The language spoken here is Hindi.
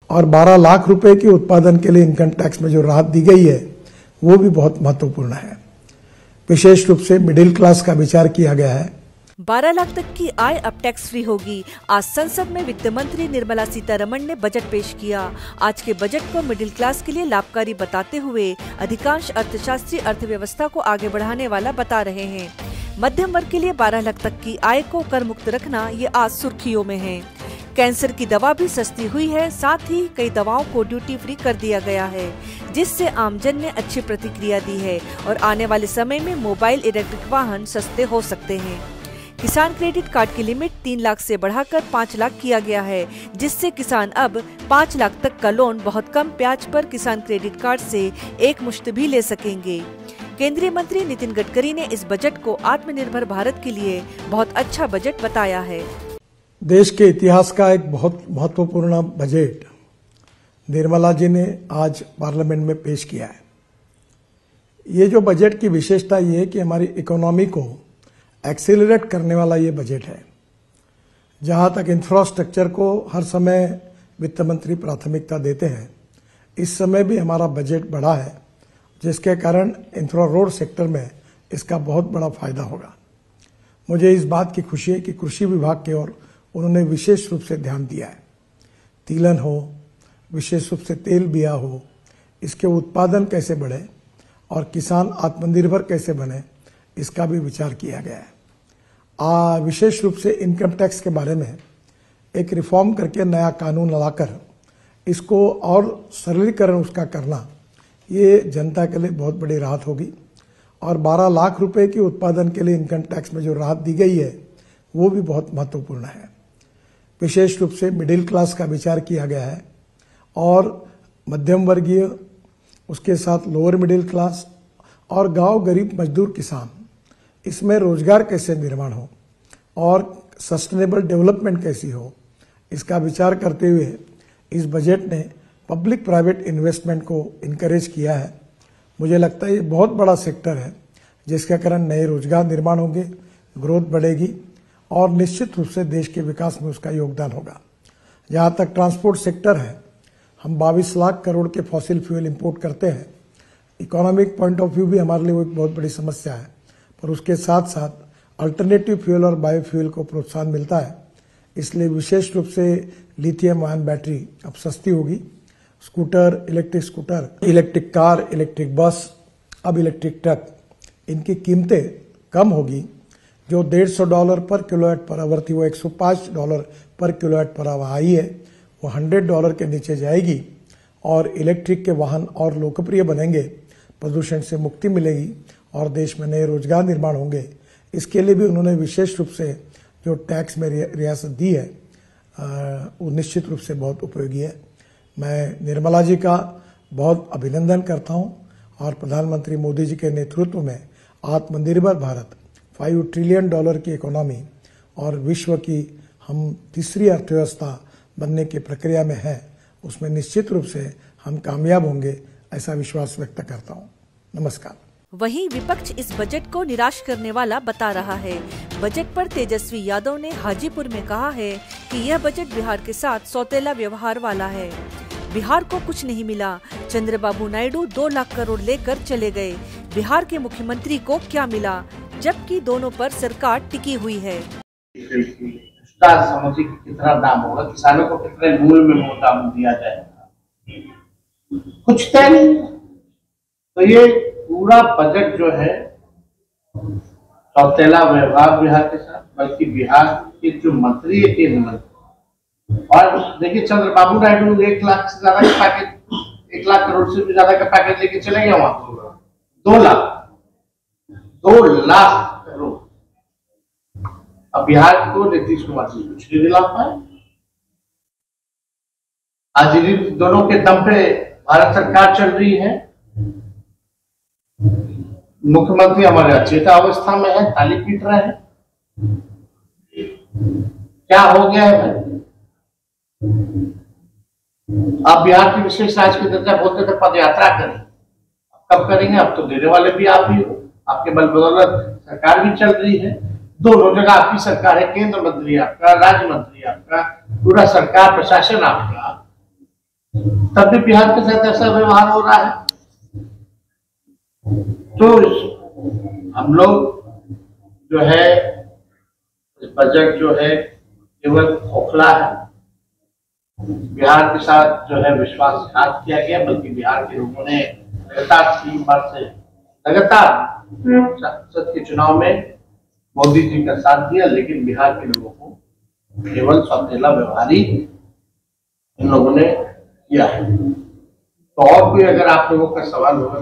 और 12 लाख रुपए के उत्पादन के लिए इनकम टैक्स में जो राहत दी गई है वो भी बहुत महत्वपूर्ण है। विशेष रूप से मिडिल क्लास का विचार किया गया है। 12 लाख तक की आय अब टैक्स फ्री होगी। आज संसद में वित्त मंत्री निर्मला सीतारमण ने बजट पेश किया। आज के बजट को मिडिल क्लास के लिए लाभकारी बताते हुए अधिकांश अर्थशास्त्री अर्थव्यवस्था को आगे बढ़ाने वाला बता रहे हैं। मध्यम वर्ग के लिए 12 लाख तक की आय को कर मुक्त रखना ये आज सुर्खियों में है। कैंसर की दवा भी सस्ती हुई है, साथ ही कई दवाओं को ड्यूटी फ्री कर दिया गया है, जिससे आमजन ने अच्छी प्रतिक्रिया दी है और आने वाले समय में मोबाइल इलेक्ट्रिक वाहन सस्ते हो सकते हैं। किसान क्रेडिट कार्ड की लिमिट 3 लाख से बढ़ाकर 5 लाख किया गया है, जिससे किसान अब 5 लाख तक का लोन बहुत कम ब्याज पर किसान क्रेडिट कार्ड से एक मुश्त भी ले सकेंगे। केंद्रीय मंत्री नितिन गडकरी ने इस बजट को आत्मनिर्भर भारत के लिए बहुत अच्छा बजट बताया है। देश के इतिहास का एक बहुत महत्वपूर्ण बजट निर्मला जी ने आज पार्लियामेंट में पेश किया है। ये जो बजट की विशेषता ये है कि हमारी इकोनॉमी को एक्सेलरेट करने वाला ये बजट है। जहां तक इंफ्रास्ट्रक्चर को हर समय वित्त मंत्री प्राथमिकता देते हैं, इस समय भी हमारा बजट बढ़ा है, जिसके कारण इंफ्रा रोड सेक्टर में इसका बहुत बड़ा फायदा होगा। मुझे इस बात की खुशी है कि कृषि विभाग की ओर उन्होंने विशेष रूप से ध्यान दिया है। तिलहन हो, विशेष रूप से तेल बिया हो, इसके उत्पादन कैसे बढ़े और किसान आत्मनिर्भर कैसे बने, इसका भी विचार किया गया है। विशेष रूप से इनकम टैक्स के बारे में एक रिफॉर्म करके नया कानून लाकर इसको और सरलीकरण उसका करना, ये जनता के लिए बहुत बड़ी राहत होगी। और 12 लाख रुपए के उत्पादन के लिए इनकम टैक्स में जो राहत दी गई है वो भी बहुत महत्वपूर्ण है। विशेष रूप से मिडिल क्लास का विचार किया गया है और मध्यम वर्गीय, उसके साथ लोअर मिडिल क्लास और गांव गरीब मजदूर किसान, इसमें रोजगार कैसे निर्माण हो और सस्टेनेबल डेवलपमेंट कैसी हो, इसका विचार करते हुए इस बजट ने पब्लिक प्राइवेट इन्वेस्टमेंट को इनकरेज किया है। मुझे लगता है ये बहुत बड़ा सेक्टर है, जिसके कारण नए रोजगार निर्माण होंगे, ग्रोथ बढ़ेगी और निश्चित रूप से देश के विकास में उसका योगदान होगा। जहाँ तक ट्रांसपोर्ट सेक्टर है, हम 22 लाख करोड़ के फॉसिल फ्यूल इंपोर्ट करते हैं। इकोनॉमिक पॉइंट ऑफ व्यू भी हमारे लिए वो एक बहुत बड़ी समस्या है, पर उसके साथ साथ अल्टरनेटिव फ्यूल और बायोफ्यूल को प्रोत्साहन मिलता है। इसलिए विशेष रूप से लिथियम आयन बैटरी अब सस्ती होगी। Scooter, electric car, electric bus, अब इलेक्ट्रिक ट्रक, इनकी कीमतें कम होगी। जो $150 पर किलोवाट पर आवर थी वो $105 पर किलोवाट पर आवर आई है, वो $100 के नीचे जाएगी और इलेक्ट्रिक के वाहन और लोकप्रिय बनेंगे, प्रदूषण से मुक्ति मिलेगी और देश में नए रोजगार निर्माण होंगे। इसके लिए भी उन्होंने विशेष रूप से जो टैक्स में रियासत दी है वो निश्चित रूप से बहुत उपयोगी है। मैं निर्मला जी का बहुत अभिनंदन करता हूं और प्रधानमंत्री मोदी जी के नेतृत्व में आत्मनिर्भर भारत, $5 ट्रिलियन की इकोनॉमी और विश्व की हम तीसरी अर्थव्यवस्था बनने की प्रक्रिया में है, उसमें निश्चित रूप से हम कामयाब होंगे, ऐसा विश्वास व्यक्त करता हूं। नमस्कार। वहीं विपक्ष इस बजट को निराश करने वाला बता रहा है। बजट पर तेजस्वी यादव ने हाजीपुर में कहा है कि यह बजट बिहार के साथ सौतेला व्यवहार वाला है। बिहार को कुछ नहीं मिला। चंद्रबाबू नायडू 2 लाख करोड़ लेकर चले गए। बिहार के मुख्यमंत्री को क्या मिला, जबकि दोनों पर सरकार टिकी हुई है। समझिए कितना दाम होगा, किसानों को कितने मूल्य में वो दाम दिया जाएगा, कुछ तय नहीं। तो ये पूरा बजट जो है सौतेला व्यवहार बिहार के साथ, बल्कि बिहार के जो मंत्री है, केंद्र मंत्री, और देखिए चंद्रबाबू नायडू 1 लाख से ज्यादा का पैकेज, 1 लाख करोड़ से भी ज्यादा का पैकेज लेके चले गए वहां। 2 लाख करोड़। अब बिहार को नीतीश कुमार जी कुछ नहीं दिला पाए। आज इन दोनों के दम पे भारत सरकार चल रही है। मुख्यमंत्री हमारे अचेता अवस्था में है, ताली पीट रहे हैं। क्या हो गया है भाई? आप बिहार की विशेष राज्य के दर्जा बोलते थे पद यात्रा करें, कब करेंगे? अब तो देने वाले भी आप ही हो, आपके बल बदौलत सरकार भी चल रही है। दोनों जगह आपकी सरकार है, केंद्र मंत्री आपका, राज्य मंत्री आपका, पूरा सरकार प्रशासन आपका। तब भी बिहार के साथ ऐसा व्यवहार हो रहा है। तो हम लोग जो है बजट जो है केवल खोखला है, बिहार के साथ जो है विश्वासघात किया गया, बल्कि बिहार के लोगों ने लगातार 3 बार से लगातार संसद के चुनाव में मोदी जी का साथ दिया, लेकिन बिहार के लोगों को केवल सौतेला व्यवहार ही इन लोगों ने किया है। तो और कोई अगर आप लोगों का सवाल होगा